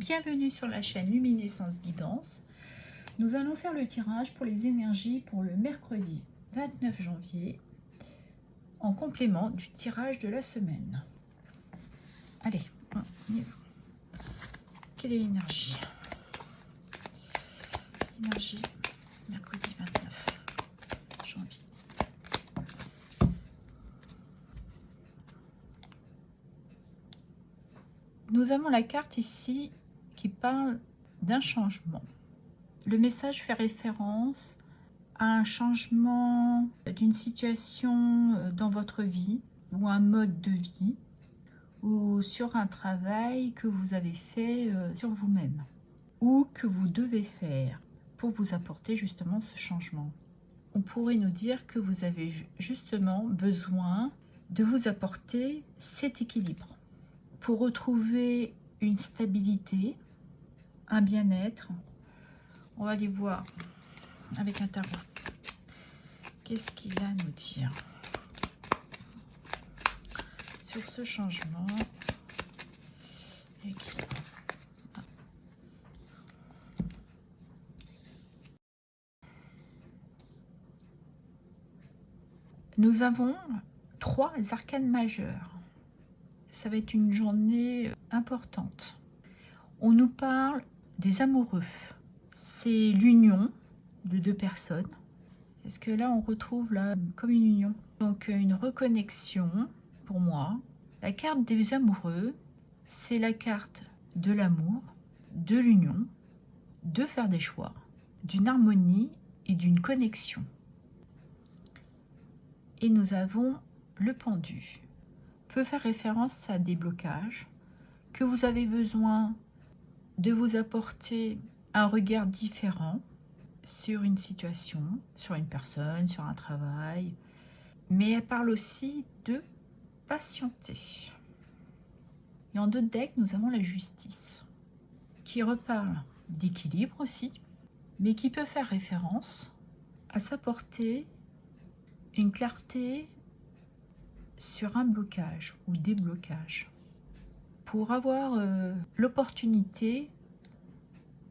Bienvenue sur la chaîne Luminescence Guidance. Nous allons faire le tirage pour les énergies pour le mercredi 29 janvier en complément du tirage de la semaine. Allez, on y va. Quelle est l'énergie? Énergie mercredi 29 janvier. Nous avons la carte ici qui parle d'un changement. Le message fait référence à un changement d'une situation dans votre vie ou un mode de vie ou sur un travail que vous avez fait sur vous-même ou que vous devez faire pour vous apporter justement ce changement. On pourrait nous dire que vous avez justement besoin de vous apporter cet équilibre pour retrouver une stabilité, un bien-être. On va aller voir avec un tarot. Qu'est-ce qu'il a à nous dire sur ce changement? Nous avons 3 arcanes majeures. Ça va être une journée importante. On nous parle des amoureux. C'est l'union de 2 personnes. Parce que là, on retrouve là comme une union. Donc, une reconnexion, pour moi. La carte des amoureux, c'est la carte de l'amour, de l'union, de faire des choix, d'une harmonie et d'une connexion. Et nous avons le pendu. Peut faire référence à des blocages, que vous avez besoin de vous apporter un regard différent sur une situation, sur une personne, sur un travail. Mais elle parle aussi de patienter. Et en 2 decks, nous avons la justice, qui reparle d'équilibre aussi, mais qui peut faire référence à s'apporter une clarté sur un blocage ou des blocages pour avoir l'opportunité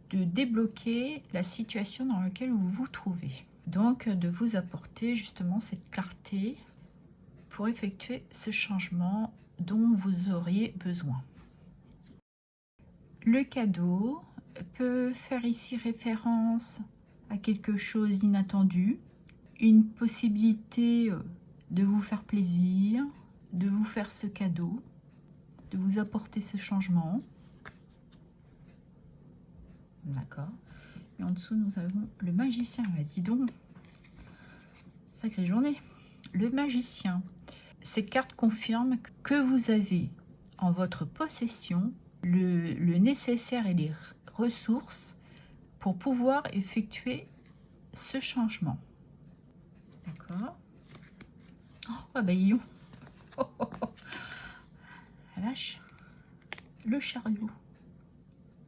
de débloquer la situation dans laquelle vous vous trouvez. Donc de vous apporter justement cette clarté pour effectuer ce changement dont vous auriez besoin. Le cadeau peut faire ici référence à quelque chose d'inattendu, une possibilité de vous faire plaisir, de vous faire ce cadeau, de vous apporter ce changement. D'accord. Et en dessous, nous avons le magicien. Bah, dis donc, sacrée journée. Le magicien. Cette carte confirme que vous avez en votre possession le nécessaire et les ressources pour pouvoir effectuer ce changement. D'accord. Oh, bah, ils ont. Oh, oh, oh. La vache. Le chariot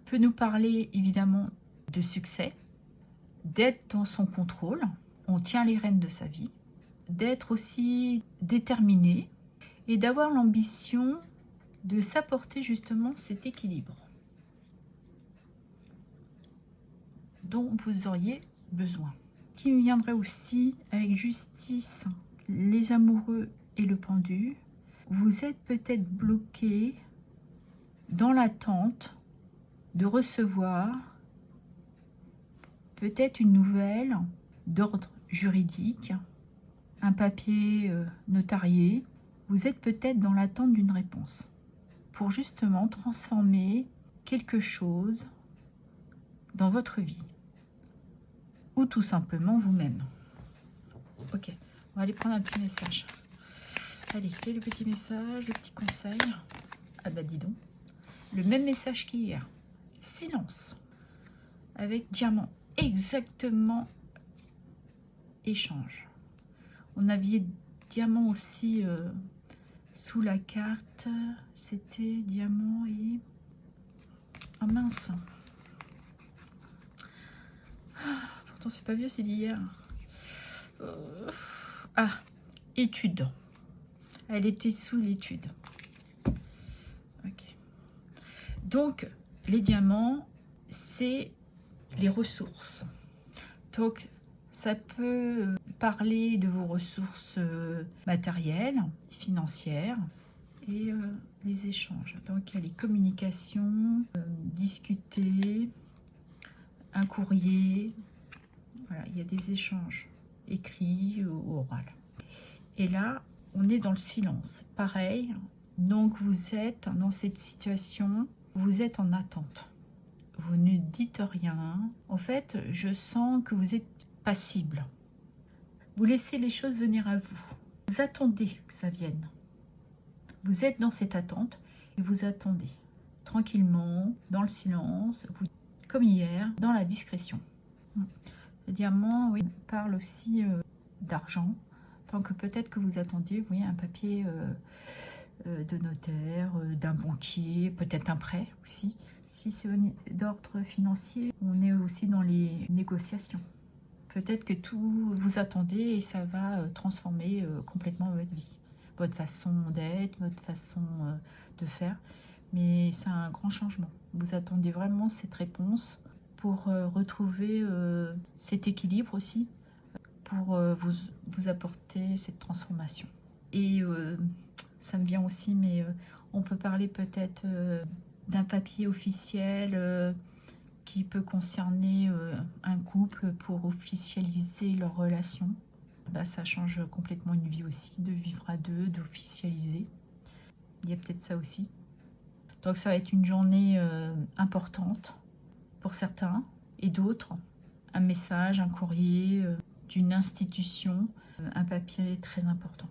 peut nous parler évidemment de succès, d'être dans son contrôle, on tient les rênes de sa vie, d'être aussi déterminé et d'avoir l'ambition de s'apporter justement cet équilibre dont vous auriez besoin. Qui me viendrait aussi avec justice, les amoureux et le pendu. Vous êtes peut-être bloqué dans l'attente de recevoir peut-être une nouvelle d'ordre juridique, un papier notarié. Vous êtes peut-être dans l'attente d'une réponse pour justement transformer quelque chose dans votre vie ou tout simplement vous-même. Ok, on va aller prendre un petit message. Allez, quel est le petit message, le petit conseil? Ah bah dis donc, le même message qu'hier. Silence avec diamant, exactement. Échange. On avait diamant aussi sous la carte, c'était diamant et ah mince, pourtant c'est pas vieux, c'est d'hier. Ah, étude, elle était sous l'étude. Ok, donc Les diamants, c'est les ressources. Donc, ça peut parler de vos ressources matérielles, financières et les échanges. Donc, il y a les communications, discuter, un courrier. Voilà, il y a des échanges écrits ou oraux. Et là, on est dans le silence. Pareil, donc vous êtes dans cette situation, vous êtes en attente. Vous ne dites rien. En fait, je sens que vous êtes passible. Vous laissez les choses venir à vous. Vous attendez que ça vienne. Vous êtes dans cette attente et vous attendez tranquillement, dans le silence, vous, comme hier, dans la discrétion. Le diamant, oui, parle aussi d'argent. Tant que peut-être que vous attendiez, vous voyez, un papier de notaire, d'un banquier, peut-être un prêt aussi. Si c'est d'ordre financier, on est aussi dans les négociations. Peut-être que tout vous attendez et ça va transformer complètement votre vie. Votre façon d'être, votre façon de faire. Mais c'est un grand changement. Vous attendez vraiment cette réponse pour retrouver cet équilibre aussi, pour vous apporter cette transformation. Et ça me vient aussi, mais on peut parler peut-être d'un papier officiel qui peut concerner un couple pour officialiser leur relation. Bah, ça change complètement une vie aussi, de vivre à deux, d'officialiser. Il y a peut-être ça aussi. Donc ça va être une journée importante pour certains et d'autres. Un message, un courrier d'une institution, un papier très important.